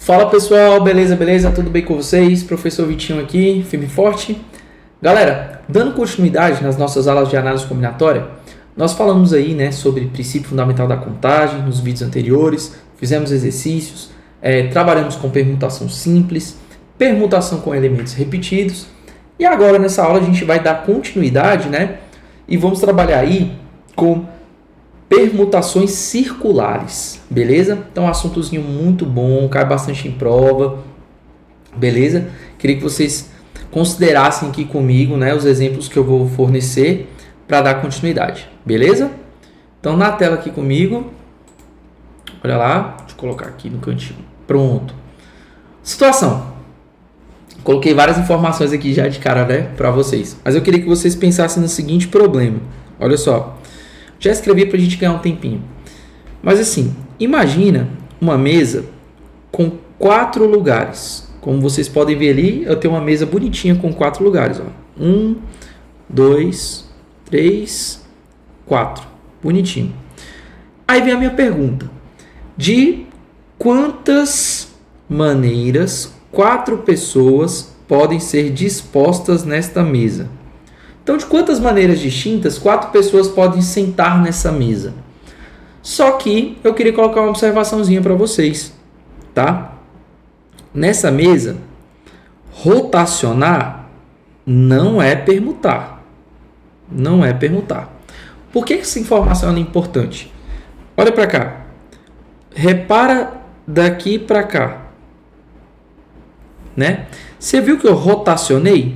Fala pessoal, beleza? Tudo bem com vocês? Professor Vitinho aqui, firme e forte. Galera, dando continuidade nas nossas aulas de análise combinatória, nós falamos aí, né, sobre princípio fundamental da contagem nos vídeos anteriores, fizemos exercícios, trabalhamos com permutação simples, permutação com elementos repetidos, e agora nessa aula a gente vai dar continuidade, né, e vamos trabalhar aí com permutações circulares, beleza? Então, um assuntozinho muito bom, cai bastante em prova, beleza? Queria que vocês considerassem aqui comigo, né, os exemplos que eu vou fornecer para dar continuidade, beleza? Então, na tela aqui comigo, olha lá, deixa eu colocar aqui no cantinho, pronto. Situação. Coloquei várias informações aqui já de cara, né, para vocês, mas eu queria que vocês pensassem no seguinte problema, olha só. Já escrevi para a gente ganhar um tempinho. Mas assim, imagina uma mesa com 4 lugares. Como vocês podem ver ali, eu tenho uma mesa bonitinha com 4 lugares. 1, 2, 3, 4. Bonitinho. Aí vem a minha pergunta. De quantas maneiras 4 pessoas podem ser dispostas nesta mesa? Então, de quantas maneiras distintas 4 pessoas podem sentar nessa mesa? Só que eu queria colocar uma observaçãozinha para vocês, tá? Nessa mesa, rotacionar não é permutar. Não é permutar. Por que essa informação é importante? Olha para cá. Repara daqui para cá, né? Você viu que eu rotacionei?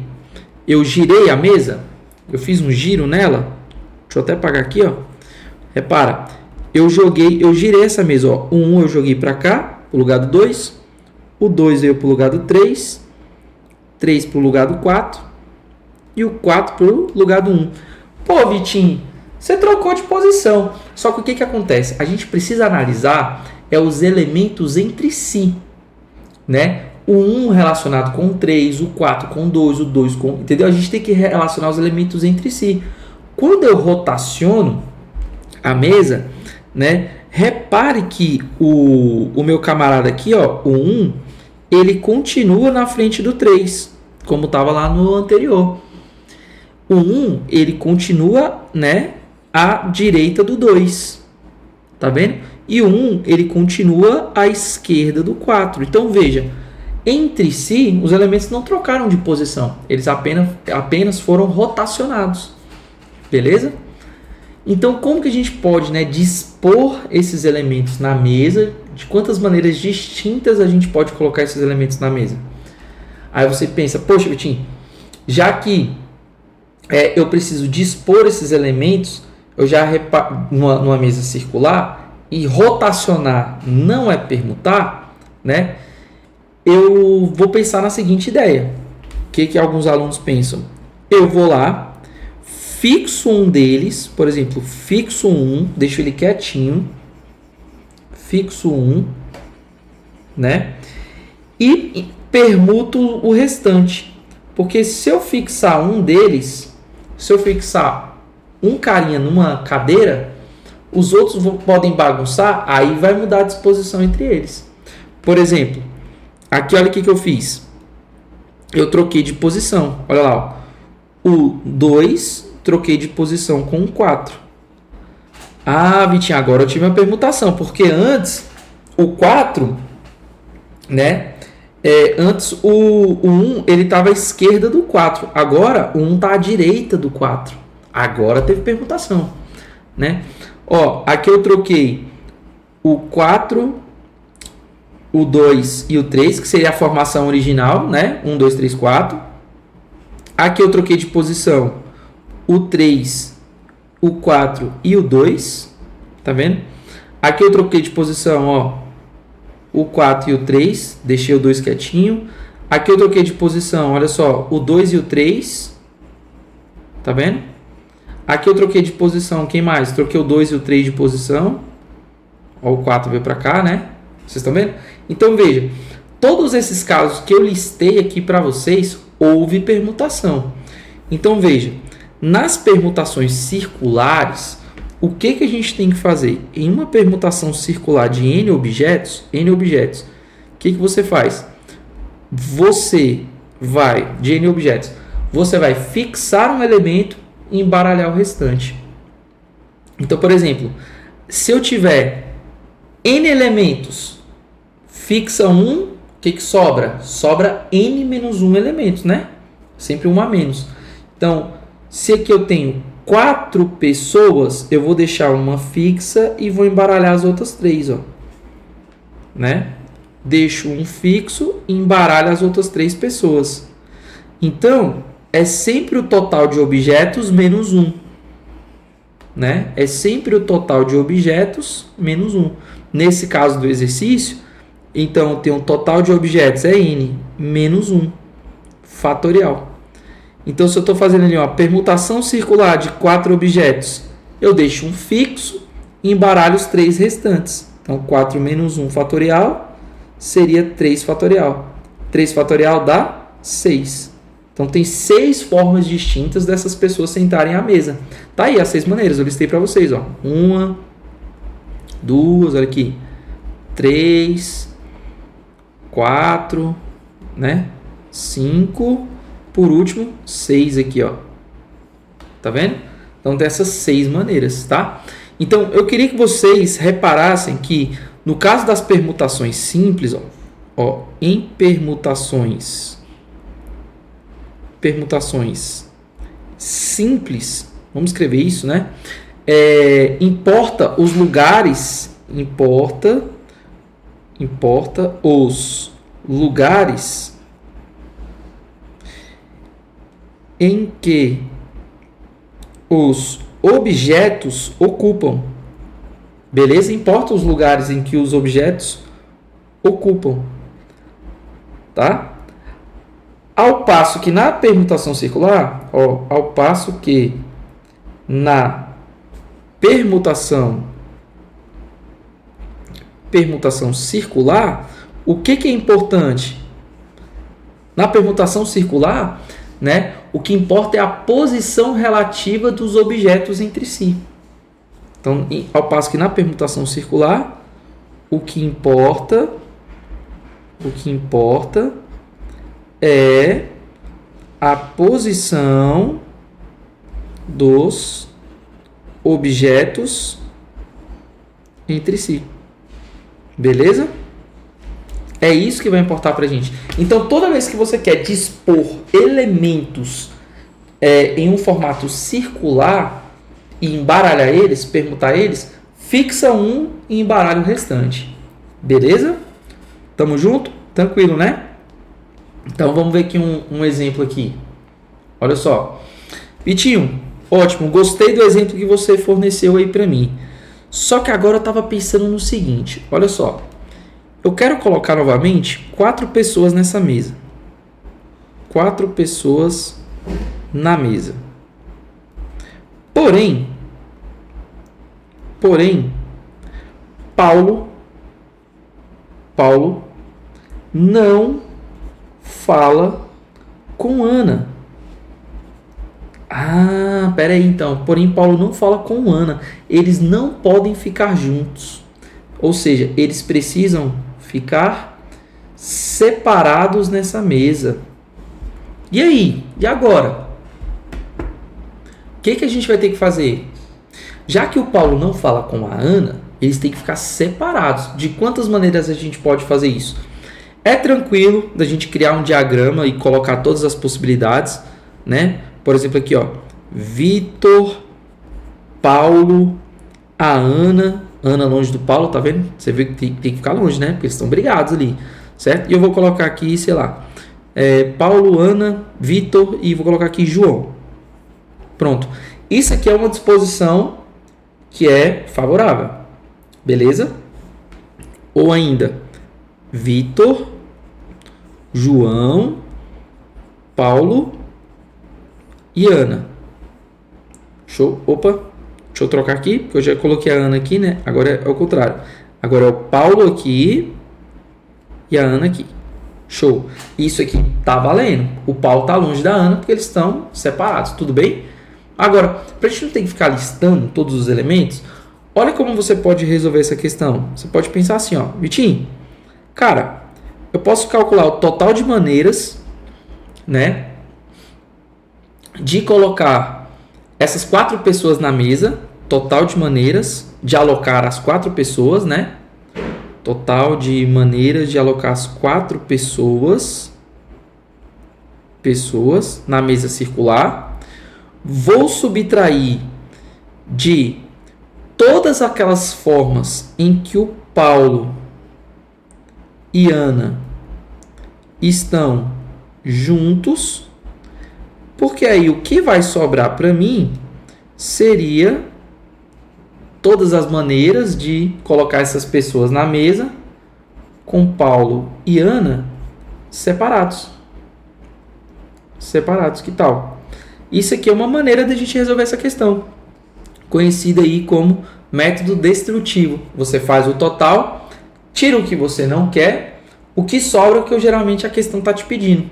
Eu girei a mesa? Eu fiz um giro nela. Deixa eu até apagar aqui, ó. Repara, eu girei essa mesa, ó. O 1 eu joguei para cá, pro lugar do 2. O 2 veio pro lugar do 3. 3 pro lugar do 4. E o 4 pro lugar do 1. Pô, Vitinho, você trocou de posição. Só que o que acontece? A gente precisa analisar os elementos entre si, né? O 1 relacionado com o 3, o 4 com o 2, o 2 com... Entendeu? A gente tem que relacionar os elementos entre si. Quando eu rotaciono a mesa, né? Repare que o meu camarada aqui, ó, o 1, ele continua na frente do 3, como estava lá no anterior. O 1, ele continua, né, à direita do 2. Tá vendo? E o 1, ele continua à esquerda do 4. Então, veja... Entre si, os elementos não trocaram de posição. Eles apenas foram rotacionados. Beleza? Então, como que a gente pode, né, dispor esses elementos na mesa? De quantas maneiras distintas a gente pode colocar esses elementos na mesa? Aí você pensa, poxa, Vitinho, já que eu preciso dispor esses elementos, eu já numa mesa circular, e rotacionar não é permutar, né? Eu vou pensar na seguinte ideia. O que alguns alunos pensam? Eu vou lá, fixo um deles, por exemplo, fixo um, deixo ele quietinho, fixo um, né? E permuto o restante. Porque se eu fixar um deles, se eu fixar um carinha numa cadeira, os outros podem bagunçar, aí vai mudar a disposição entre eles. Por exemplo, aqui, olha o que eu fiz. Eu troquei de posição. Olha lá. Ó. O 2, troquei de posição com o 4. Ah, Vitinho, agora eu tive uma permutação. Porque antes, o 4, né? Antes, o 1, ele estava à esquerda do 4. Agora, o 1 está à direita do 4. Agora teve permutação, né? Ó, aqui eu troquei o 4... o 2 e o 3, que seria a formação original, né? 1, 2, 3, 4. Aqui eu troquei de posição o 3, o 4 e o 2. Tá vendo? Aqui eu troquei de posição, ó, o 4 e o 3. Deixei o 2 quietinho. Aqui eu troquei de posição, olha só, o 2 e o 3. Tá vendo? Aqui eu troquei de posição, quem mais? Troquei o 2 e o 3 de posição. Ó, o 4 veio para cá, né? Vocês estão vendo? Então, veja, todos esses casos que eu listei aqui para vocês, houve permutação. Então, veja, nas permutações circulares, o que a gente tem que fazer? Em uma permutação circular de N objetos, que você faz? Você vai, de N objetos, você vai fixar um elemento e embaralhar o restante. Então, por exemplo, se eu tiver N elementos, fixa um, o que sobra? Sobra N menos 1 elementos, né? Sempre um a menos. Então, se aqui eu tenho 4 pessoas, eu vou deixar uma fixa e vou embaralhar as outras 3, ó. Né? Deixo um fixo e embaralho as outras 3 pessoas. Então, é sempre o total de objetos menos 1. Né? É sempre o total de objetos menos 1. Nesse caso do exercício, então eu tenho um total de objetos é n menos 1 fatorial. Então, se eu estou fazendo ali uma permutação circular de 4 objetos, eu deixo um fixo e embaralho os 3 restantes. Então, 4 menos 1 fatorial seria 3 fatorial. 3 fatorial dá 6. Então, tem 6 formas distintas dessas pessoas sentarem à mesa. Tá aí as 6 maneiras, eu listei para vocês. Ó. 1, 2, olha aqui, 3, 4, né? 5, por último, 6 aqui, ó. Tá vendo? Então, dessas 6 maneiras, tá? Então, eu queria que vocês reparassem que, no caso das permutações simples, ó, em permutações simples, vamos escrever isso, né? Importa os lugares, importa os lugares em que os objetos ocupam. Beleza? Importa os lugares em que os objetos ocupam. Tá? Ao passo que na permutação circular, ó, ao passo que na permutação circular, o que é importante? Na permutação circular, né, o que importa é a posição relativa dos objetos entre si. Então, ao passo que na permutação circular, o que importa é a posição dos objetos entre si. Beleza? É isso que vai importar para a gente. Então, toda vez que você quer dispor elementos em um formato circular e embaralhar eles, permutar eles, fixa um e embaralha o restante. Beleza? Tamo junto? Tranquilo, né? Então, vamos ver aqui um exemplo aqui. Olha só. Vitinho, ótimo. Gostei do exemplo que você forneceu aí para mim. Só que agora eu estava pensando no seguinte. Olha só. Eu quero colocar novamente 4 pessoas nessa mesa. 4 pessoas na mesa. Porém, Paulo não fala com Ana. Ah, peraí então. Porém, Paulo não fala com Ana. Eles não podem ficar juntos. Ou seja, eles precisam ficar separados nessa mesa. E aí? E agora? O que a gente vai ter que fazer? Já que o Paulo não fala com a Ana, eles têm que ficar separados. De quantas maneiras a gente pode fazer isso? É tranquilo da gente criar um diagrama e colocar todas as possibilidades, né? Por exemplo, aqui, ó, Vitor, Paulo, a Ana longe do Paulo, tá vendo? Você vê que tem que ficar longe, né? Porque eles estão brigados ali, certo? E eu vou colocar aqui, sei lá, Paulo, Ana, Vitor e vou colocar aqui João. Pronto. Isso aqui é uma disposição que é favorável, beleza? Ou ainda, Vitor, João, Paulo e Ana. Show? Opa, deixa eu trocar aqui, porque eu já coloquei a Ana aqui, né? Agora é o contrário. Agora é o Paulo aqui e a Ana aqui. Show. Isso aqui tá valendo. O Paulo tá longe da Ana porque eles estão separados. Tudo bem? Agora, para a gente não ter que ficar listando todos os elementos, olha como você pode resolver essa questão. Você pode pensar assim, ó, Vitinho, cara, eu posso calcular o total de maneiras, né, de colocar essas 4 pessoas na mesa, total de maneiras de alocar as 4 pessoas, né? Total de maneiras de alocar as 4 pessoas na mesa circular. Vou subtrair de todas aquelas formas em que o Paulo e Ana estão juntos, porque aí o que vai sobrar para mim seria todas as maneiras de colocar essas pessoas na mesa com Paulo e Ana separados. Separados, que tal? Isso aqui é uma maneira de a gente resolver essa questão, conhecida aí como método destrutivo. Você faz o total, tira o que você não quer, o que sobra é o que geralmente a questão está te pedindo.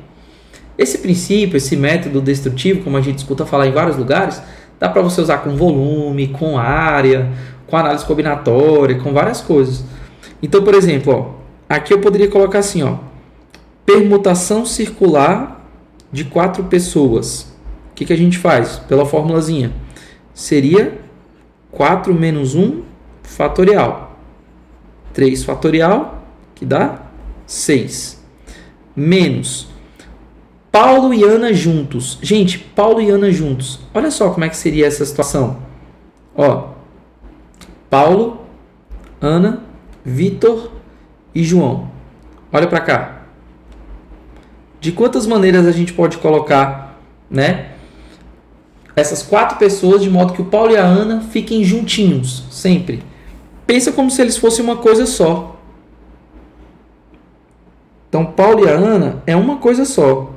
Esse princípio, esse método destrutivo, como a gente escuta falar em vários lugares, dá para você usar com volume, com área, com análise combinatória, com várias coisas. Então, por exemplo, ó, aqui eu poderia colocar assim, ó, permutação circular de 4 pessoas. O que a gente faz? Pela formulazinha. Seria 4 menos 1 fatorial. 3 fatorial, que dá 6. Menos Paulo e Ana juntos. Gente, Paulo e Ana juntos. Olha só como é que seria essa situação. Ó, Paulo, Ana, Vitor e João. Olha para cá. De quantas maneiras a gente pode colocar, né, essas 4 pessoas de modo que o Paulo e a Ana fiquem juntinhos, sempre. Pensa como se eles fossem uma coisa só. Então, Paulo e a Ana é uma coisa só.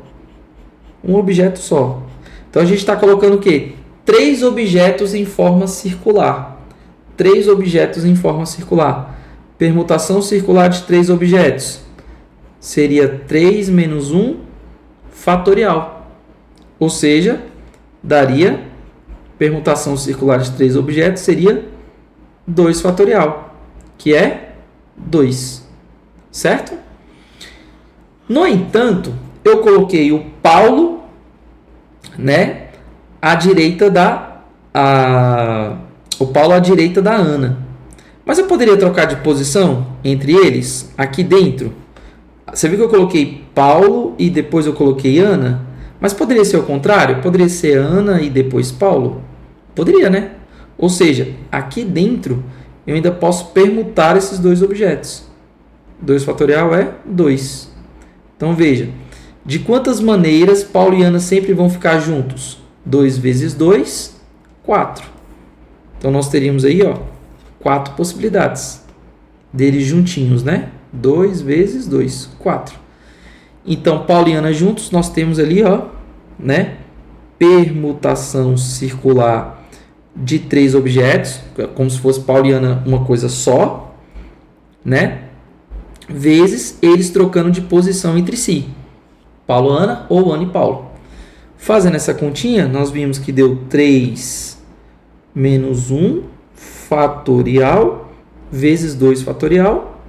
Um objeto só. Então, a gente está colocando o quê? 3 objetos em forma circular. 3 objetos em forma circular. Permutação circular de 3 objetos. Seria 3 menos 1 fatorial. Ou seja, daria, permutação circular de 3 objetos seria 2 fatorial, que é 2. Certo? No entanto, eu coloquei o Paulo, né, à direita o Paulo à direita da Ana. Mas eu poderia trocar de posição entre eles aqui dentro. Você viu que eu coloquei Paulo e depois eu coloquei Ana? Mas poderia ser o contrário? Poderia ser Ana e depois Paulo? Poderia, né? Ou seja, aqui dentro eu ainda posso permutar esses 2 objetos. 2 fatorial é 2. Então veja, de quantas maneiras Paulo e Ana sempre vão ficar juntos? 2 vezes 2, 4. Então nós teríamos aí, ó, 4 possibilidades deles juntinhos, né? 2 vezes 2, 4. Então, Paulo e Ana juntos, nós temos ali, ó, né, permutação circular de 3 objetos, como se fosse Paulo e Ana uma coisa só, né, vezes eles trocando de posição entre si. Paulo, Ana ou Ana e Paulo. Fazendo essa continha, nós vimos que deu 3 menos 1 fatorial vezes 2 fatorial.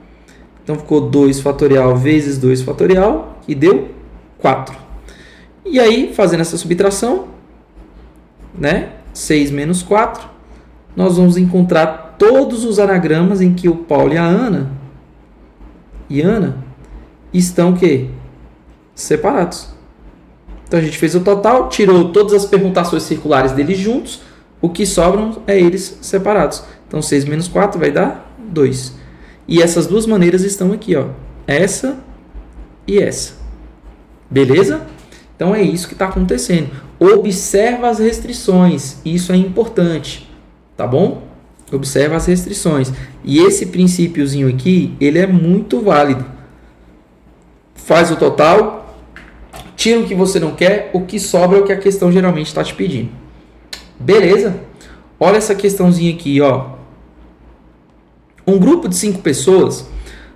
Então, ficou 2 fatorial vezes 2 fatorial, que deu 4. E aí, fazendo essa subtração, né, 6 menos 4, nós vamos encontrar todos os anagramas em que o Paulo e Ana estão o quê? Separados. Então, a gente fez o total, tirou todas as permutações circulares deles juntos, o que sobram é eles separados. Então, 6 menos 4 vai dar 2. E essas 2 maneiras estão aqui, ó. Essa e essa. Beleza? Então, é isso que está acontecendo. Observa as restrições. Isso é importante. Tá bom? Observa as restrições. E esse princípiozinho aqui, ele é muito válido. Faz o total, tira o que você não quer, o que sobra é o que a questão geralmente está te pedindo. Beleza? Olha essa questãozinha aqui, ó. Um grupo de 5 pessoas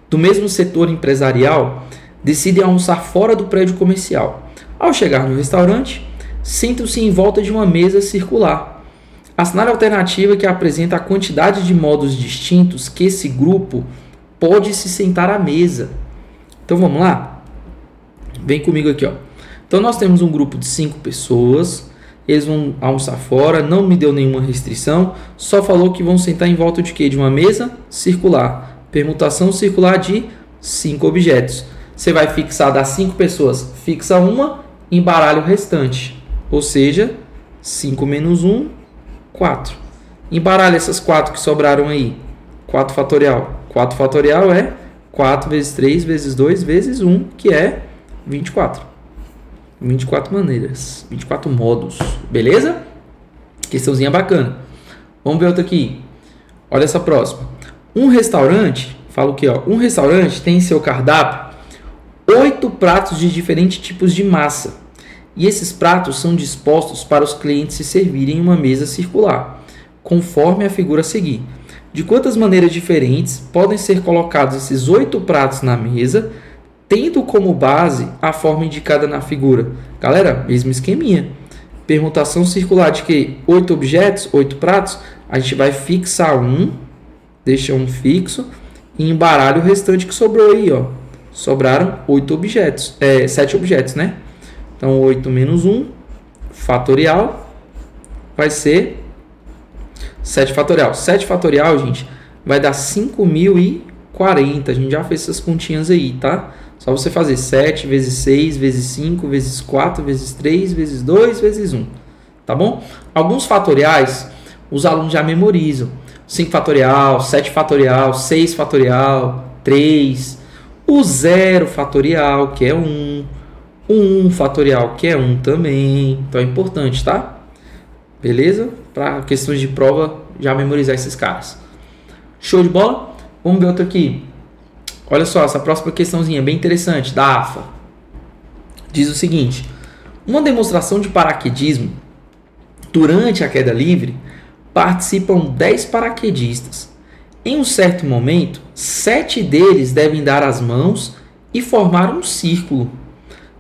do mesmo setor empresarial decidem almoçar fora do prédio comercial. Ao chegar no restaurante, sentam-se em volta de uma mesa circular. Assinale a alternativa que apresenta a quantidade de modos distintos que esse grupo pode se sentar à mesa. Então vamos lá? Vem comigo aqui, ó. Então nós temos um grupo de 5 pessoas, eles vão almoçar fora, não me deu nenhuma restrição, só falou que vão sentar em volta de quê? De uma mesa circular. Permutação circular de 5 objetos. Você vai fixar das 5 pessoas, fixa uma, embaralha o restante. Ou seja, 5 menos 1, 4. Embaralha essas 4 que sobraram aí. 4 fatorial. 4 fatorial é 4 vezes 3 vezes 2 vezes 1, que é 24. 24 maneiras, 24 modos, beleza? Questãozinha bacana. Vamos ver outra aqui. Olha essa próxima. Um restaurante, fala o que, ó? Um restaurante tem em seu cardápio 8 pratos de diferentes tipos de massa. E esses pratos são dispostos para os clientes se servirem em uma mesa circular, conforme a figura a seguir. De quantas maneiras diferentes podem ser colocados esses 8 pratos na mesa, tendo como base a forma indicada na figura? Galera, mesmo esqueminha. Permutação circular de que 8 objetos, 8 pratos, a gente vai fixar um, deixa um fixo e embaralha o restante que sobrou aí, ó. Sobraram 8 objetos, 7 objetos, né? Então 8 menos 1 fatorial vai ser 7 fatorial. 7 fatorial, gente, vai dar 5.040. A gente já fez essas continhas aí, tá? Só você fazer 7 vezes 6 vezes 5 vezes 4 vezes 3 vezes 2 vezes 1. Tá bom? Alguns fatoriais os alunos já memorizam. 5 fatorial, 7 fatorial, 6 fatorial, 3. O 0 fatorial, que é 1. O 1 fatorial, que é 1 também. Então é importante, tá? Beleza? Para questões de prova, já memorizar esses caras. Show de bola? Vamos ver outro aqui. Olha só, essa próxima questãozinha bem interessante, da AFA. Diz o seguinte: uma demonstração de paraquedismo. Durante a queda livre, participam 10 paraquedistas. Em um certo momento, 7 deles devem dar as mãos e formar um círculo.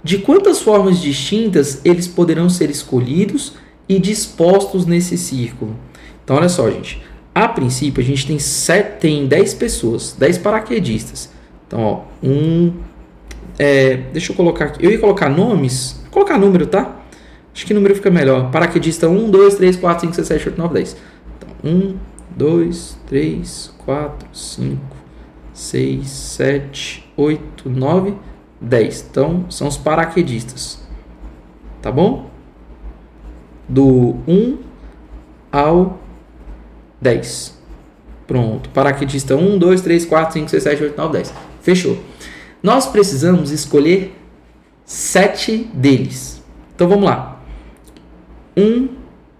De quantas formas distintas eles poderão ser escolhidos e dispostos nesse círculo? Então, olha só, gente. A princípio, a gente tem 10 pessoas, 10 paraquedistas. Então, ó, deixa eu colocar aqui. Eu ia colocar nomes, vou colocar número, tá? Acho que número fica melhor. Paraquedista 1, 2, 3, 4, 5, 6, 7, 8, 9, 10. Então, 1, 2, 3, 4, 5, 6, 7, 8, 9, 10. Então, são os paraquedistas. Tá bom? Do 1 ao 10. Pronto. Paraquedista 1, 2, 3, 4, 5, 6, 7, 8, 9, 10. Fechou. Nós precisamos escolher 7 deles. Então, vamos lá. 1,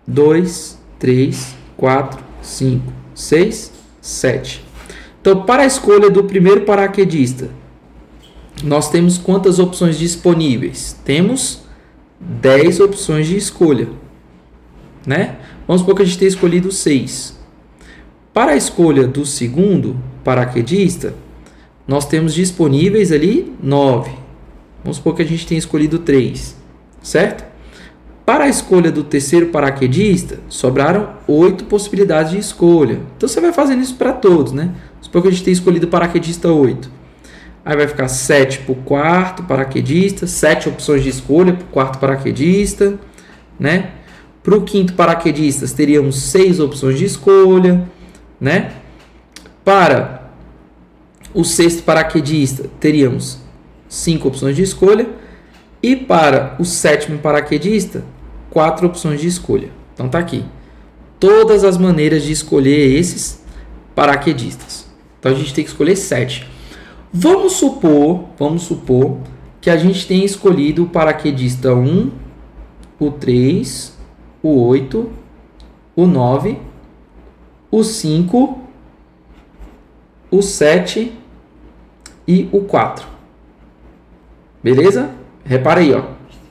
2, 3, 4, 5, 6, 7. Então, para a escolha do primeiro paraquedista, nós temos quantas opções disponíveis? Temos 10 opções de escolha, né? Vamos supor que a gente tenha escolhido 6. Para a escolha do segundo paraquedista, nós temos disponíveis ali 9. Vamos supor que a gente tenha escolhido 3, certo? Para a escolha do terceiro paraquedista, sobraram 8 possibilidades de escolha. Então, você vai fazendo isso para todos, né? Vamos supor que a gente tenha escolhido paraquedista 8. Aí vai ficar 7 para o quarto paraquedista, 7 opções de escolha para o quarto paraquedista, né? Para o quinto paraquedista, teríamos 6 opções de escolha, né? Para o sexto paraquedista, teríamos 5 opções de escolha. E para o sétimo paraquedista, 4 opções de escolha. Então tá aqui. Todas as maneiras de escolher esses paraquedistas. Então a gente tem que escolher 7. Vamos supor que a gente tenha escolhido o paraquedista 1, o 3, o 8, o 9, o 5, o 7 e o 4. Beleza? Repara aí, ó.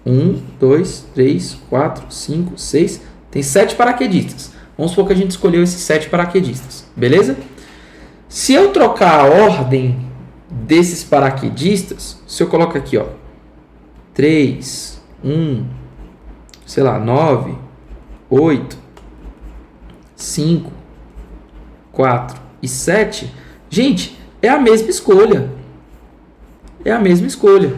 1, 2, 3, 4, 5, 6. Tem 7 paraquedistas. Vamos supor que a gente escolheu esses 7 paraquedistas. Beleza? Se eu trocar a ordem desses paraquedistas, se eu coloco aqui, ó, 3, 1, sei lá, 9, 8, 5, 4 e 7, gente, é a mesma escolha. é a mesma escolha.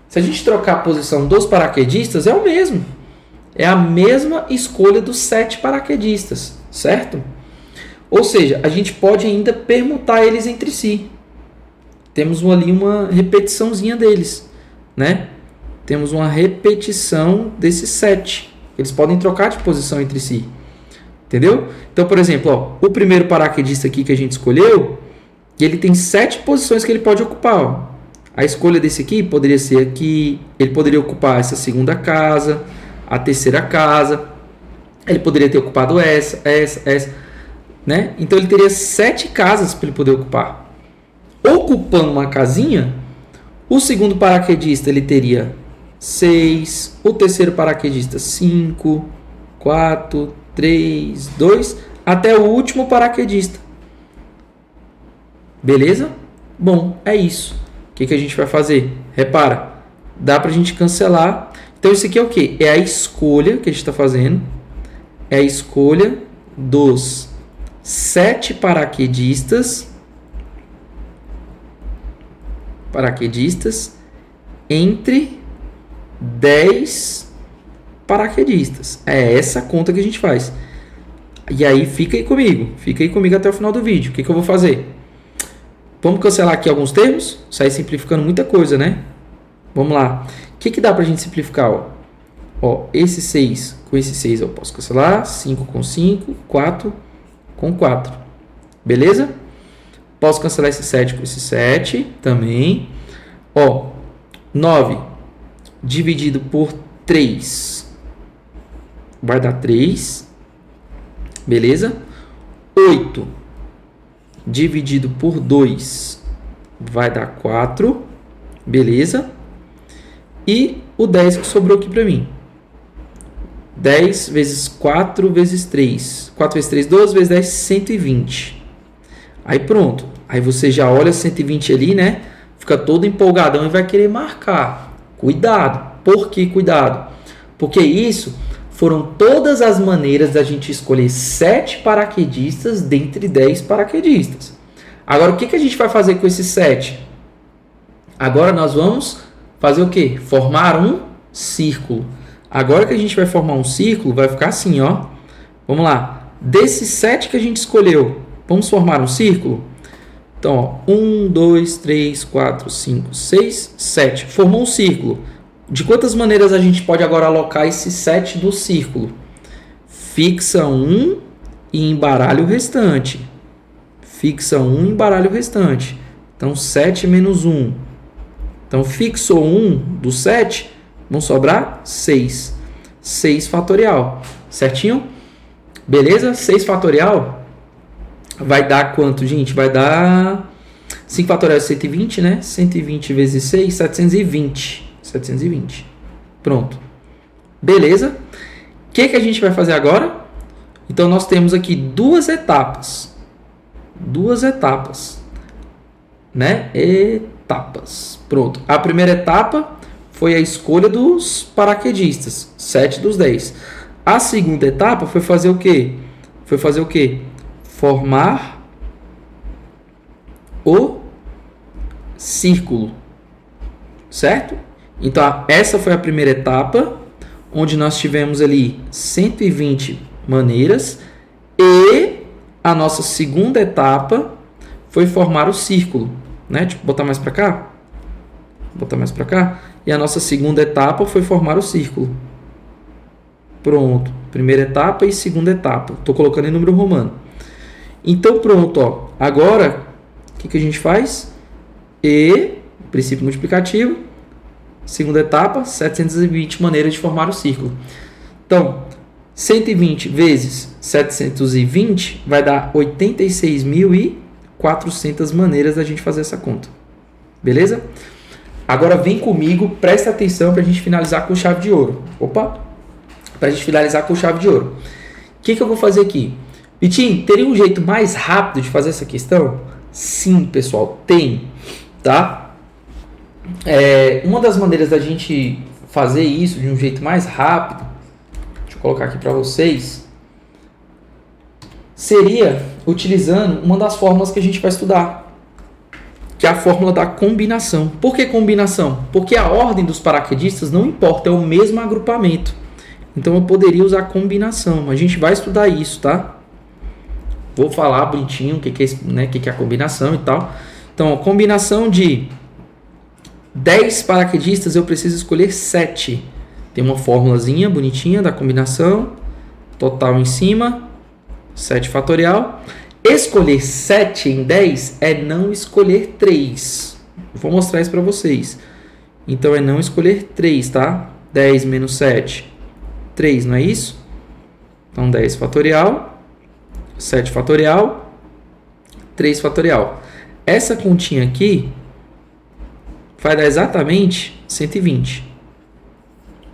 Se a gente trocar a posição dos paraquedistas, é o mesmo. É a mesma escolha dos 7 paraquedistas, certo? Ou seja, a gente pode ainda permutar eles entre si. Temos ali uma repetiçãozinha deles, né? Temos uma repetição desses 7. Eles podem trocar de posição entre si. Entendeu? Então, por exemplo, ó, o primeiro paraquedista aqui que a gente escolheu, ele tem 7 posições que ele pode ocupar. Ó. A escolha desse aqui poderia ser aqui, ele poderia ocupar essa segunda casa, a terceira casa, ele poderia ter ocupado essa, né? Então ele teria 7 casas para ele poder ocupar. Ocupando uma casinha, o segundo paraquedista ele teria 6, o terceiro paraquedista 5, 4, 3, 2, até o último paraquedista. Beleza? Bom, é isso. O que a gente vai fazer? Repara, dá para a gente cancelar. Então isso aqui é o quê? É a escolha que a gente está fazendo. É a escolha dos 7 paraquedistas entre 10 paraquedistas. É essa conta que a gente faz. E aí fica aí comigo até o final do vídeo. O que eu vou fazer? Vamos cancelar aqui alguns termos, sair simplificando muita coisa, né? Vamos lá. O que dá pra gente simplificar? Ó, esse 6 com esse 6 eu posso cancelar, 5 com 5, 4 com 4. Beleza? Posso cancelar esse 7 com esse 7 também. Ó, 9 dividido por 3 vai dar 3. Beleza? 8 dividido por 2 vai dar 4. Beleza? E o 10 que sobrou aqui para mim. 10 vezes 4 vezes 3. 4 vezes 3, 12 vezes 10, 120. Aí pronto. Aí você já olha 120 ali, né? Fica todo empolgadão e vai querer marcar. Cuidado. Por que cuidado? Porque isso foram todas as maneiras da gente escolher 7 paraquedistas dentre 10 paraquedistas. Agora, o que a gente vai fazer com esses 7? Agora nós vamos fazer o quê? Formar um círculo. Agora que a gente vai formar um círculo, vai ficar assim, ó. Vamos lá. Desses 7 que a gente escolheu, vamos formar um círculo? Então, ó, 1, 2, 3, 4, 5, 6, 7. Formou um círculo. De quantas maneiras a gente pode agora alocar esse 7 do círculo? Fixa um e embaralha o restante. Fixa um e embaralha o restante. Então, 7 menos 1. Então, fixou 1 do 7, vão sobrar 6. 6 fatorial. Certinho? Beleza? 6 fatorial vai dar quanto, gente? Vai dar 5 fatorial é 120, né? 120 vezes 6, 720. 720. Pronto. Beleza? O que a gente vai fazer agora? Então, nós temos aqui duas etapas. Duas etapas. Né? Etapas. Pronto. A primeira etapa foi a escolha dos paraquedistas. 7 dos 10. A segunda etapa foi fazer o quê? Formar o círculo. Certo? Então, essa foi a primeira etapa, onde nós tivemos ali 120 maneiras, e a nossa segunda etapa foi formar o círculo, né? Deixa eu botar mais para cá. E a nossa segunda etapa foi formar o círculo. Pronto. Primeira etapa e segunda etapa. Estou colocando em número romano. Então, pronto. Ó. Agora, o que a gente faz? Princípio multiplicativo. Segunda etapa, 720 maneiras de formar o círculo. Então, 120 vezes 720 vai dar 86.400 maneiras da gente fazer essa conta. Beleza? Agora vem comigo, presta atenção para a gente finalizar com chave de ouro. Para a gente finalizar com chave de ouro. O que eu vou fazer aqui? Vitinho, teria um jeito mais rápido de fazer essa questão? Sim, pessoal, tem. Tá? Uma das maneiras da gente fazer isso de um jeito mais rápido, deixa eu colocar aqui para vocês, seria utilizando uma das fórmulas que a gente vai estudar. que é a fórmula da combinação. Por que combinação? Porque a ordem dos paraquedistas não importa, é o mesmo agrupamento. Então eu poderia usar combinação. A gente vai estudar isso, tá? Vou falar bonitinho o que é, né, o que é a combinação e tal. Então, a combinação de 10 paraquedistas, eu preciso escolher 7. Tem uma formulazinha bonitinha da combinação. Total em cima. 7 fatorial. Escolher 7 em 10 é não escolher 3. Vou mostrar isso para vocês. Então, é não escolher 3, tá? 10 menos 7. 3, não é isso? Então, 10 fatorial. 7 fatorial, 3 fatorial. Essa continha aqui vai dar exatamente 120.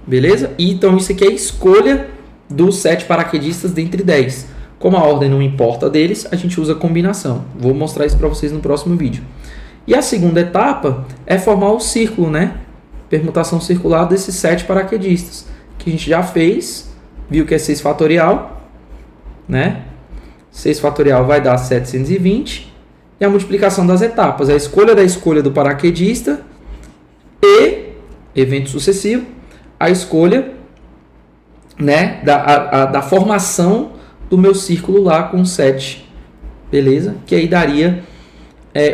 Beleza? E então isso aqui é a escolha dos 7 paraquedistas dentre 10. Como a ordem não importa deles, a gente usa combinação. Vou mostrar isso para vocês no próximo vídeo. E a segunda etapa é formar o círculo, né? Permutação circular desses 7 paraquedistas. Que a gente já fez, viu que é 6 fatorial, né? 6 fatorial vai dar 720. E a multiplicação das etapas. A escolha da escolha do paraquedista e, evento sucessivo, a escolha, né, da formação do meu círculo lá com 7. Beleza? Que aí daria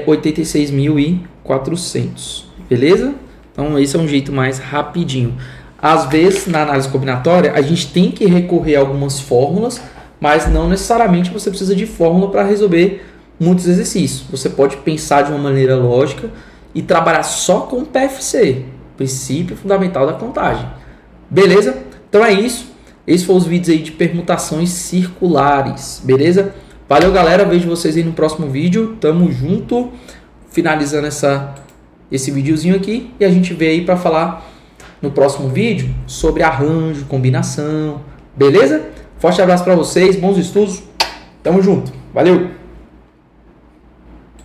86.400. Beleza? Então esse é um jeito mais rapidinho. Às vezes, na análise combinatória, a gente tem que recorrer a algumas fórmulas, mas não necessariamente você precisa de fórmula para resolver muitos exercícios. Você pode pensar de uma maneira lógica e trabalhar só com PFC, princípio fundamental da contagem. Beleza? Então é isso. Esses foram os vídeos aí de permutações circulares. Beleza? Valeu, galera. Vejo vocês aí no próximo vídeo. Tamo junto. Finalizando esse videozinho aqui. E a gente vê aí para falar no próximo vídeo sobre arranjo, combinação. Beleza? Forte abraço para vocês, bons estudos, tamo junto, valeu!